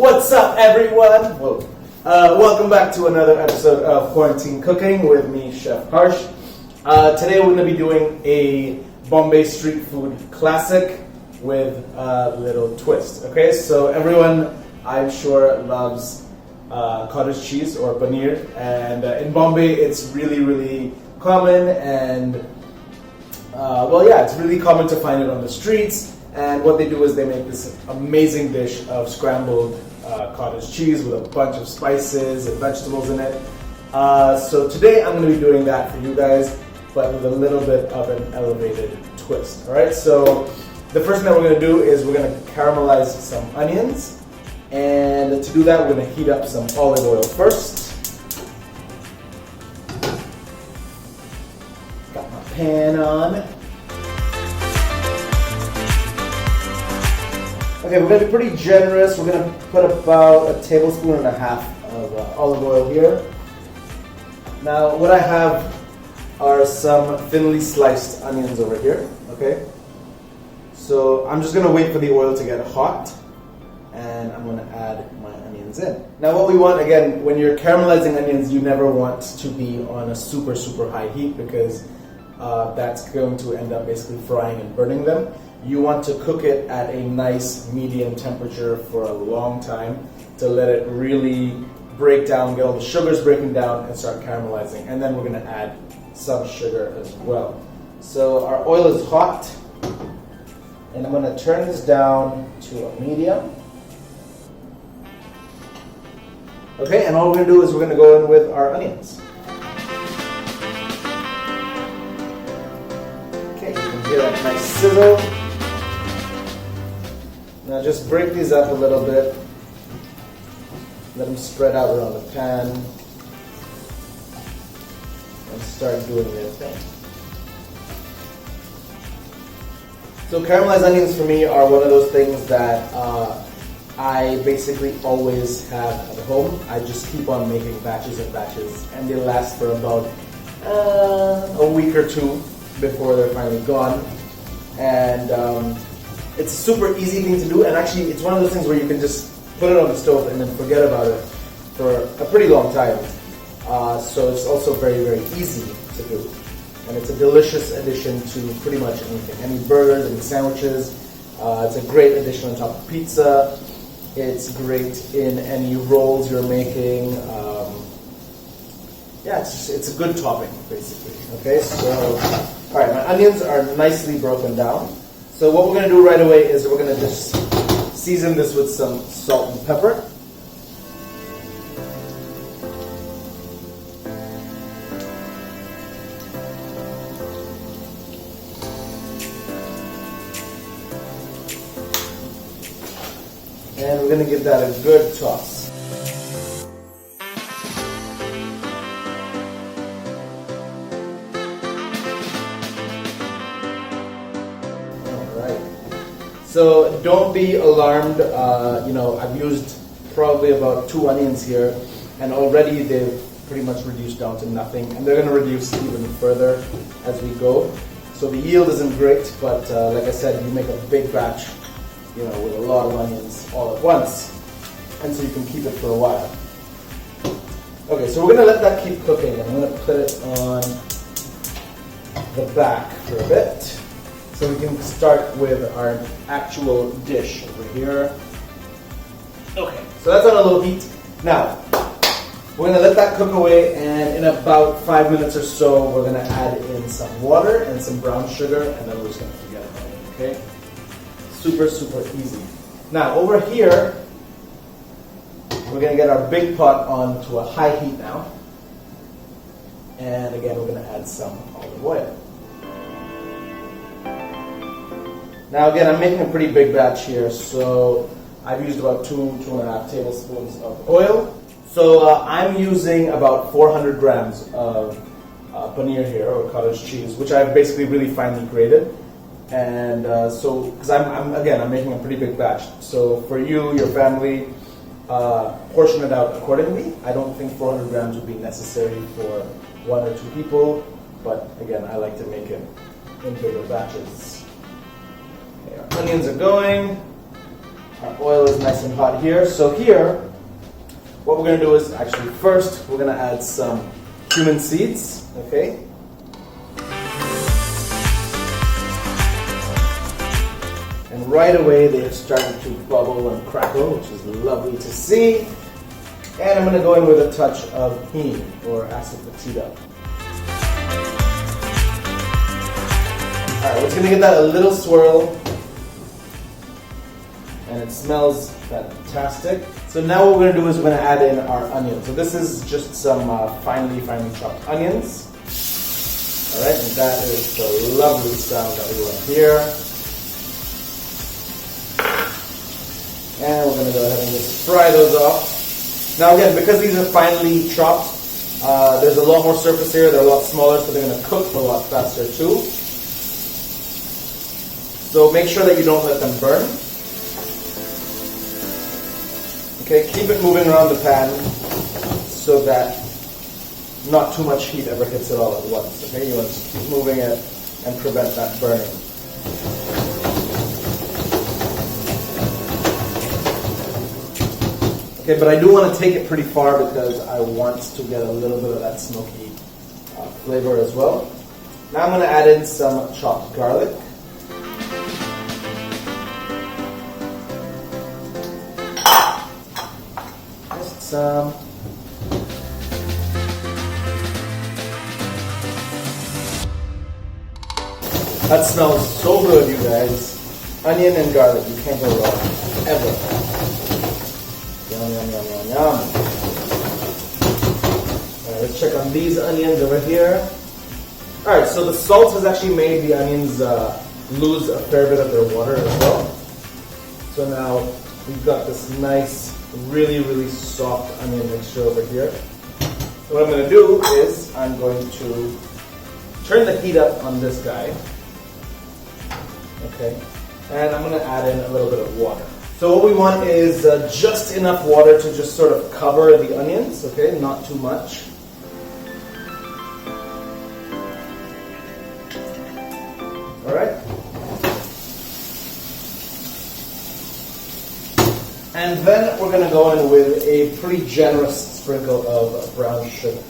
What's up, everyone? Whoa. Welcome back to another episode of Quarantine Cooking with me, Chef Harsh. Today we're going to be doing a Bombay street food classic with a little twist. Okay, so everyone, I'm sure, loves cottage cheese or paneer, and in Bombay it's really common, and it's really common to find it on the streets. And what they do is they make this amazing dish of scrambled cottage cheese with a bunch of spices and vegetables in it. So today I'm going to be doing that for you guys, but with a little bit of an elevated twist. Alright, so the first thing that we're going to do is we're going to caramelize some onions. And to do that, we're going to heat up some olive oil first. Got my pan on. Okay, we're going to be pretty generous. We're going to put about 1.5 tablespoons of olive oil here. Now, what I have are some thinly sliced onions over here, okay? So I'm just going to wait for the oil to get hot, and I'm going to add my onions in. Now, what we want, again, when you're caramelizing onions, you never want to be on a super high heat, because that's going to end up basically frying and burning them. You want to cook it at a nice medium temperature for a long time to let it really break down, get all the sugars breaking down, and start caramelizing. And then we're going to add some sugar as well. So our oil is hot, and I'm going to turn this down to a medium. Okay, and all we're going to do is we're going to go in with our onions. Okay, you can hear that nice sizzle. Now just break these up a little bit. Let them spread out around the pan. And start doing their thing. So caramelized onions for me are one of those things that I basically always have at home. I just keep on making batches and batches, and they last for about a week or two before they're finally gone. And it's a super easy thing to do, and actually it's one of those things where you can just put it on the stove and then forget about it for a pretty long time. So it's also very easy to do. And it's a delicious addition to pretty much anything. Any burgers, any sandwiches. It's a great addition on top of pizza. It's great in any rolls you're making. It's a good topping, basically. Okay, so, alright, my onions are nicely broken down. So what we're going to do right away is we're going to just season this with some salt and pepper. And we're going to give that a good toss. So don't be alarmed, I've used probably about 2 onions here, and already they've pretty much reduced down to nothing, and they're going to reduce even further as we go. So the yield isn't great, but like I said, you make a big batch, with a lot of onions all at once, and so you can keep it for a while. Okay, so we're going to let that keep cooking, and I'm going to put it on the back for a bit. So we can start with our actual dish over here. Okay, so that's on a low heat. Now, we're going to let that cook away, and in about 5 minutes or so, we're going to add in some water and some brown sugar, and then we're just going to forget about it, okay? Super easy. Now, over here, we're going to get our big pot on to a high heat now. And again, we're going to add some olive oil. Now again, I'm making a pretty big batch here, so I've used about 2.5 tablespoons of oil. So I'm using about 400 grams of paneer here, or cottage cheese, which I've basically really finely grated. And because I'm making a pretty big batch. So for you, your family, portion it out accordingly. I don't think 400 grams would be necessary for 1 or 2 people, but again, I like to make it in bigger batches. Okay, our onions are going. Our oil is nice and hot here. So here, what we're going to do is actually first, we're going to add some cumin seeds, okay? And right away they have started to bubble and crackle, which is lovely to see. And I'm going to go in with a touch of hing, or asafoetida. Alright, we're just going to give that a little swirl. And it smells fantastic. So now what we're going to do is we're going to add in our onions. So this is just some finely chopped onions. Alright, and that is the lovely sound that we want to hear. And we're going to go ahead and just fry those off. Now again, because these are finely chopped, there's a lot more surface here, they're a lot smaller, so they're going to cook a lot faster too. So make sure that you don't let them burn. Okay, keep it moving around the pan so that not too much heat ever hits it all at once. Okay, you want to keep moving it and prevent that burning. Okay, but I do want to take it pretty far because I want to get a little bit of that smoky flavor as well. Now I'm going to add in some chopped garlic. Some. That smells so good, you guys. Onion and garlic, you can't go wrong, ever. Yum, yum, yum, yum, yum. Alright, let's check on these onions over here. Alright, so the salt has actually made the onions lose a fair bit of their water as well. So now we've got this nice, really soft onion mixture over here. So what I'm going to do is I'm going to turn the heat up on this guy. Okay, and I'm going to add in a little bit of water. So what we want is just enough water to just sort of cover the onions, okay, not too much. Alright. And then we're going to go in with a pretty generous sprinkle of brown sugar.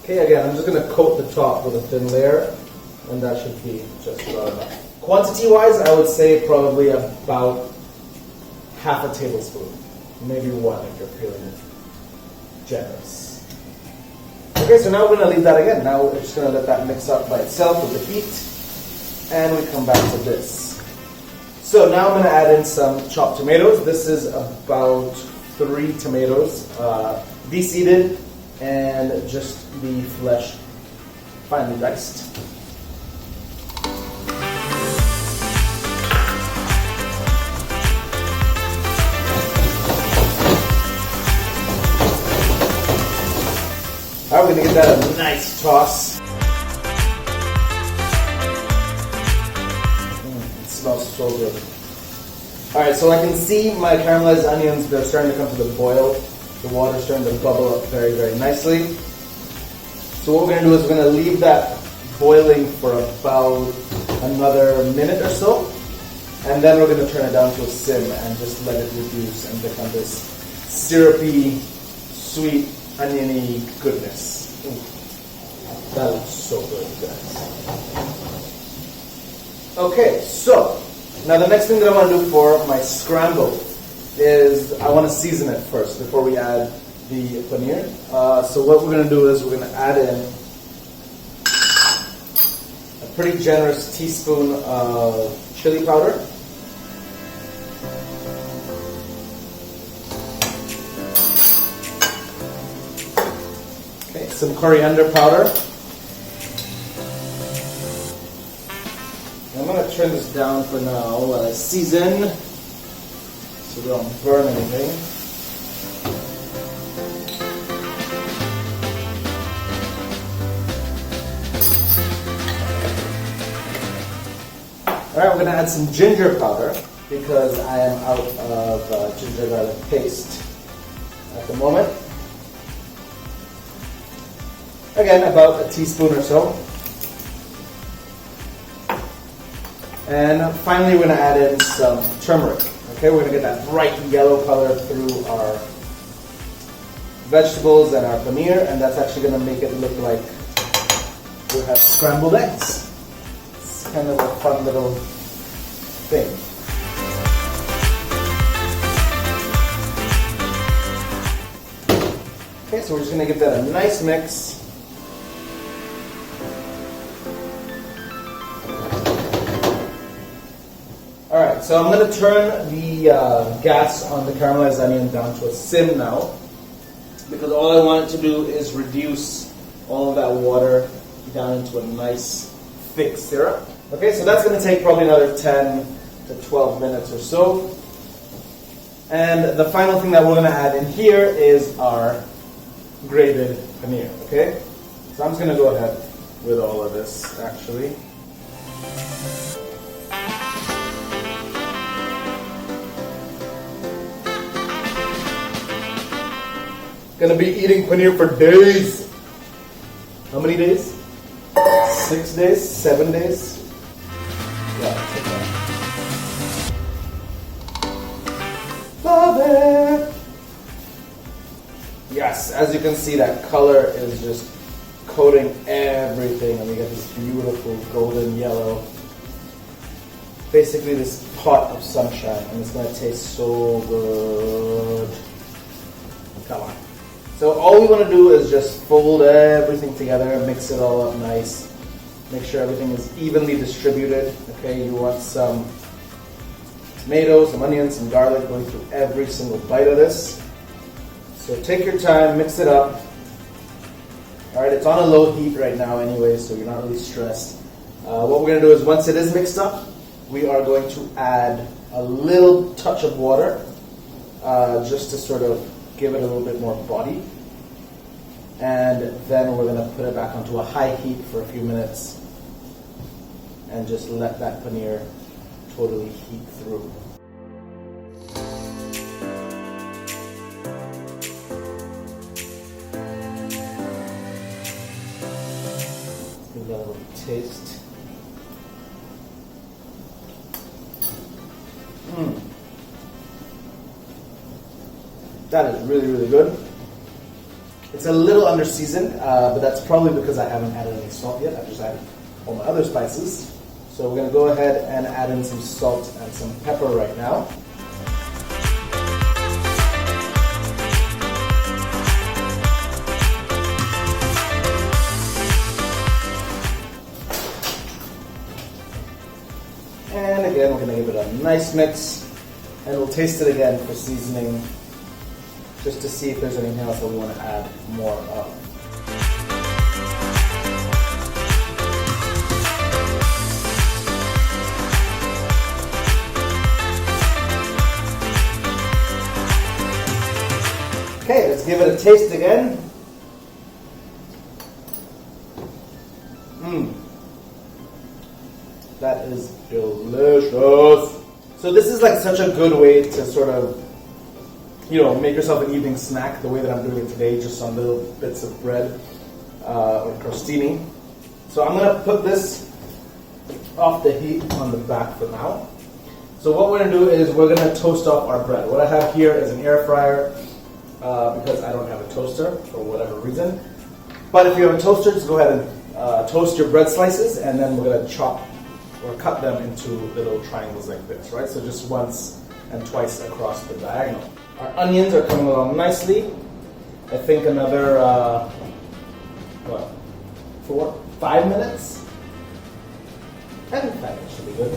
Okay, again, I'm just going to coat the top with a thin layer, and that should be just about enough. Quantity-wise, I would say probably about half a tablespoon, maybe one if you're feeling generous. Okay, so now we're going to leave that again. Now we're just going to let that mix up by itself with the heat, and we come back to this. So now I'm going to add in some chopped tomatoes. This is about 3 tomatoes, de-seeded, and just the flesh finely diced. Alright, we're going to give that a nice toss. It smells so good. Alright, so I can see my caramelized onions, they're starting to come to the boil. The water's starting to bubble up very nicely. So what we're going to do is we're going to leave that boiling for about another minute or so. And then we're going to turn it down to a sim and just let it reduce and become this syrupy, sweet, oniony goodness. Ooh, that looks so good, guys. Okay, so now the next thing that I want to do for my scramble is I want to season it first before we add the paneer. So what we're going to do is we're going to add in a pretty generous teaspoon of chili powder. Some coriander powder. I'm going to turn this down for now while I season so we don't burn anything. Alright, we're going to add some ginger powder because I am out of ginger garlic paste at the moment. Again, about a teaspoon or so. And finally, we're going to add in some turmeric. Okay, we're going to get that bright yellow color through our vegetables and our paneer, and that's actually going to make it look like we have scrambled eggs. It's kind of a fun little thing. Okay, so we're just going to give that a nice mix. Alright, so I'm going to turn the gas on the caramelized onion down to a sim now, because all I want it to do is reduce all of that water down into a nice thick syrup. Okay, so that's going to take probably another 10 to 12 minutes or so. And the final thing that we're going to add in here is our grated paneer, okay? So I'm just going to go ahead with all of this, actually. Gonna be eating paneer for days. How many days? 6 days? 7 days? Yeah, okay. Love it! Yes, as you can see, that color is just coating everything, and we get this beautiful golden yellow. Basically this pot of sunshine, and it's gonna taste so good. Come on. So all we want to do is just fold everything together, mix it all up nice, make sure everything is evenly distributed. Okay, you want some tomatoes, some onions, some garlic going through every single bite of this. So take your time, mix it up. Alright, it's on a low heat right now anyway, so you're not really stressed. What we're going to do is once it is mixed up, we are going to add a little touch of water just to sort of give it a little bit more body, and then we're going to put it back onto a high heat for a few minutes and just let that paneer totally heat through. Give that a little taste. That is really, really good. It's a little under seasoned, but that's probably because I haven't added any salt yet. I've just added all my other spices. So we're going to go ahead and add in some salt and some pepper right now. And again, we're going to give it a nice mix, and we'll taste it again for seasoning, just to see if there's anything else that we want to add more of. Okay, let's give it a taste again. That is delicious. So this is like such a good way to sort of, you know, make yourself an evening snack the way that I'm doing it today, just on little bits of bread or crostini. So I'm going to put this off the heat on the back for now. So what we're going to do is we're going to toast off our bread. What I have here is an air fryer because I don't have a toaster for whatever reason. But if you have a toaster, just go ahead and toast your bread slices, and then we're going to chop or cut them into little triangles like this, right? So just once and twice across the diagonal. Our onions are coming along nicely. I think another, 5 minutes? I think 5 minutes should be good.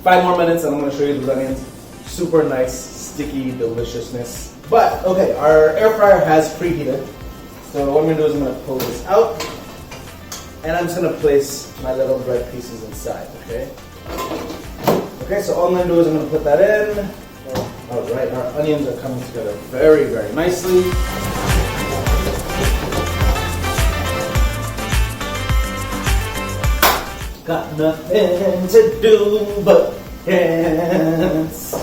5 more minutes and I'm going to show you the onions. Super nice, sticky deliciousness. But, okay, our air fryer has preheated. So what I'm going to do is I'm going to pull this out. And I'm just going to place my little bread pieces inside, okay? Okay, so all I'm going to do is I'm going to put that in. Alright, our onions are coming together very, very nicely. Got nothing to do but dance.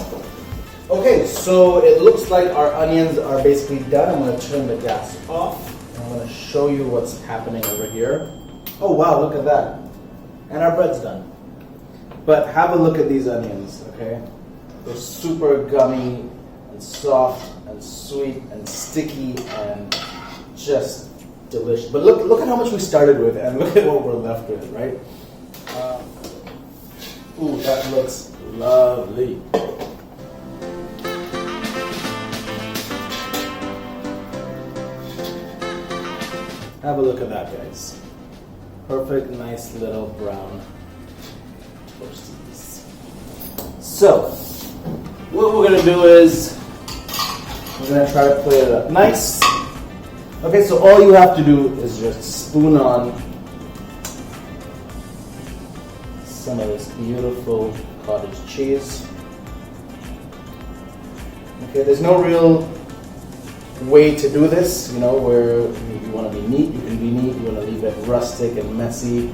Okay, so it looks like our onions are basically done. I'm going to turn the gas off. I'm going to show you what's happening over here. Oh wow, look at that. And our bread's done. But have a look at these onions, okay? They're super gummy and soft and sweet and sticky and just delicious. But look at how much we started with and look at what we're left with, right? Ooh, that looks lovely. Have a look at that, guys. Perfect, nice little brown toasties. So, what we're gonna do is we're gonna try to plate it up nice. Okay, so all you have to do is just spoon on some of this beautiful cottage cheese. Okay, there's no real way to do this, you know, where you want to be neat, you can be neat, you want to leave it rustic and messy,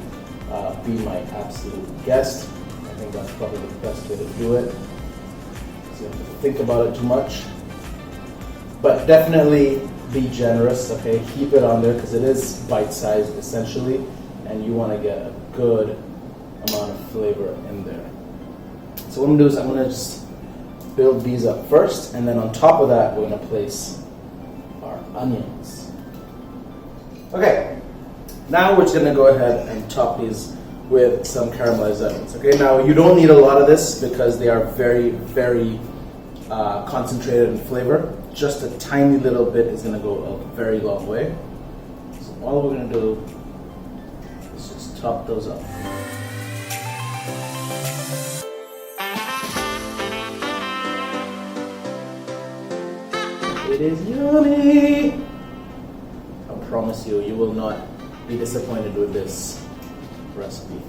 be my absolute guest. I think that's probably the best way to do it. So you don't have to think about it too much. But definitely be generous, okay? Keep it on there because it is bite-sized essentially, and you want to get a good amount of flavor in there. So what I'm going to do is I'm going to just build these up first, and then on top of that we're going to place our onions. Okay, now we're just going to go ahead and top these with some caramelized onions. Okay, now you don't need a lot of this because they are very, very concentrated in flavor. Just a tiny little bit is going to go a very long way. So all we're going to do is just top those up. It is yummy! I promise you, you will not be disappointed with this recipe.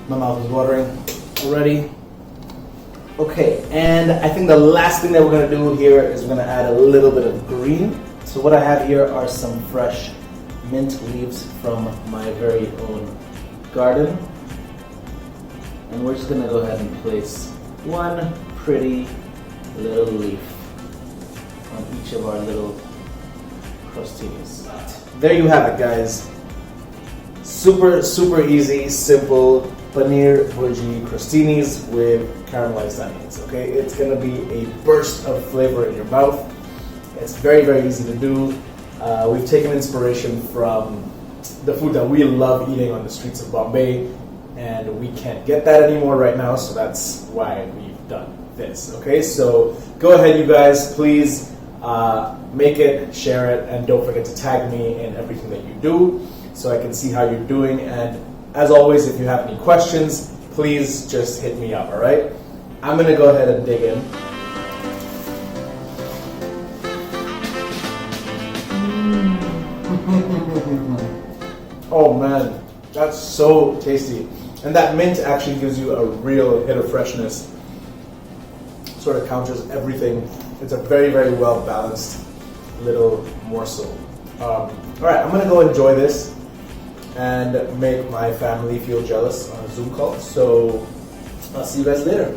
My mouth is watering already. Okay, and I think the last thing that we're going to do here is we're going to add a little bit of green. So what I have here are some fresh mint leaves from my very own garden. And we're just going to go ahead and place one pretty little leaf on each of our little crostinis. There you have it, guys. Super, super easy, simple paneer bhurji crostinis with caramelized onions. Okay, it's gonna be a burst of flavor in your mouth. It's very, very easy to do. We've taken inspiration from the food that we love eating on the streets of Bombay, and we can't get that anymore right now, so that's why we've done this. Okay, so go ahead, you guys, please make it, share it, and don't forget to tag me in everything that you do so I can see how you're doing. And as always, if you have any questions, please just hit me up, all right? I'm gonna go ahead and dig in. Oh man, that's so tasty. And that mint actually gives you a real hit of freshness. Sort of counters everything. It's a very, very well balanced little morsel. All right, I'm gonna go enjoy this and make my family feel jealous on a Zoom call. So I'll see you guys later.